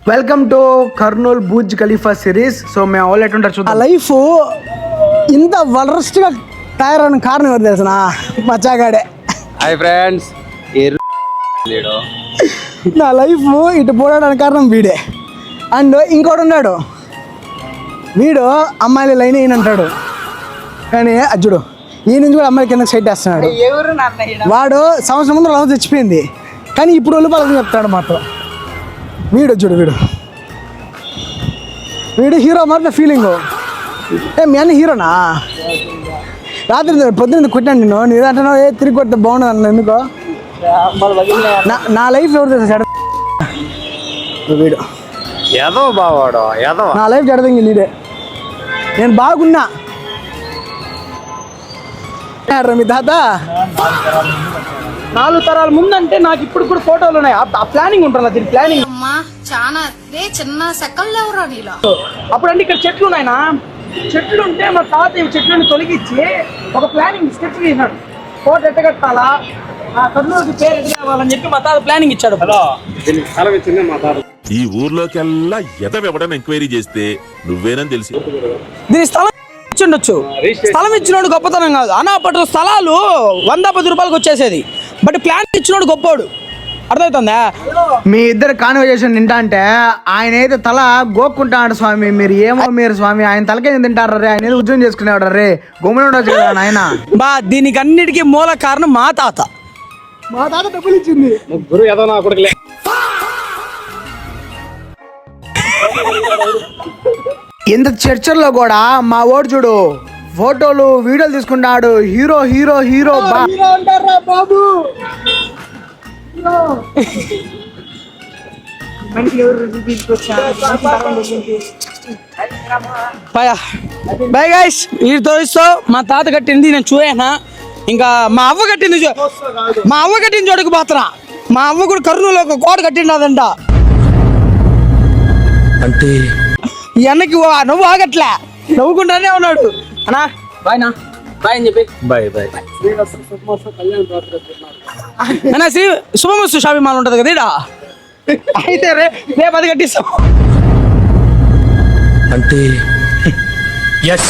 Welcome to Kurnool Burj Khalifa series. So మేము all ఎట్టుంటారు చూద్దాం. Life ఇంత వరస్ట్గా తయారైన కారణం ఎవరు తెలుసునా? మచ్చాగాడే. హాయ్ ఫ్రెండ్స్, నా లైఫ్ ఇటు పోవడానికి కారణం వీడే. అండ్ ఇంకోటి ఉన్నాడు, వీడు అమ్మాయిలు లైన్ అయిన అంటాడు, కానీ అజ్జుడు ఈ నుంచి కూడా అమ్మాయి కింద సైట్ వేస్తున్నాడు. వాడు సంవత్సరం ముందు లవ్ చచ్చిపోయింది, కానీ ఇప్పుడు వాళ్ళు పలకని చెప్తాడు మాత్రం. వీడు చూడు, వీడు హీరో మాత్రం ఫీలింగ్. మీ అన్న హీరోనా? రాత్రి పొద్దున్న కొట్టాను నేను, నీది అంటున్నావు ఏ తిరిగి కొడితే బాగుండదు అన్న. ఎందుకో నా లైఫ్ ఎవరు తెలుసా? వీడు ఏదో బావాడు, ఏదో నా లైఫ్ జడదంగి నీదే. నేను బాగున్నా మీ తాత 4 తరాల ముందు అంటే నాకు ఇప్పుడు కూడా ఫోటోలు ఉన్నాయి. ఆ ప్లానింగ్ ఉంటుంది, దీని ప్లానింగ్ చాలా చిన్న సెకండ్ ఎవరా నీలో. అప్పుడు అంటే ఇక్కడ చెట్లు ఉన్నాయినా, చెట్లు ఉంటే మా తాత ఈ చెట్లను తొలగించి ఒక ప్లానింగ్ స్కెచ్ చేసినాడు. ఫోటో ఎట్ట కట్టాలా, ఆ కర్నూలుకి పేరు ఎట్లా కావాలని చెప్పి మా తాత ప్లానింగ్ ఇచ్చాడు. ఈ ఊర్లోకెల్లా ఎదవెవడని ఎంక్వైరీ చేస్తే నువ్వేనని తెలిసి దీని స్థలం ఇచ్చిండొచ్చు, స్థలం ఇచ్చినోడు గొప్పతనం కాదు అన్న. అప్పట్లో స్థలాలు 110 రూపాయలకు వచ్చేసేది, బట్ ప్లాన్ ఇచ్చినోడు గొప్పోడు. అర్థమవుతుందా? మీ ఇద్దరు కాన్వర్జేషన్ తింటా అంటే ఆయన ఏదో తల గోక్కుంటాడు స్వామి. మీరు ఏమో మీరు స్వామి, ఆయన తలకే తింటారు రే, ఆయన ఏదో ఉద్యోగం చేసుకునేవాడు రే, గమ్మున ఉండొచ్చు కదా ఆయన. దీనికి అన్నిటికీ మూల కారణం మా తాత. మా తాత డబ్బులు ఇచ్చింది. ముగ్గురు ఏదో నా కొడుకులే. ఇంత చర్చల్లో కూడా మా ఓడు చూడు ఫోటోలు వీడియోలు తీసుకుంటాడు. హీరో హీరో హీరో అంటారా బాబు? బై గైస్, వీటితో మా తాత కట్టింది నేను చూయనా, ఇంకా మా అవ్వ కట్టింది మా అవ్వ కట్టింది చూడకు పోతున్నా. మా అవ్వ కూడా కర్నూలు ఒక కోట కట్టిండదంట. అంటే ఈ అన్నకి నవ్వు ఆగట్లే, నవ్వుకుంటానే ఉన్నాడు. అన్నా బాయ్ నా బాయ్ అని చెప్పి బాయ్ బాయ్. అన్నా శుభమస్తు షాపింగ్ మాల్ ఉంటుంది కదా ఇక్కడ, అయితే రేపు అది కట్టిస్తాం. అంటే ఎస్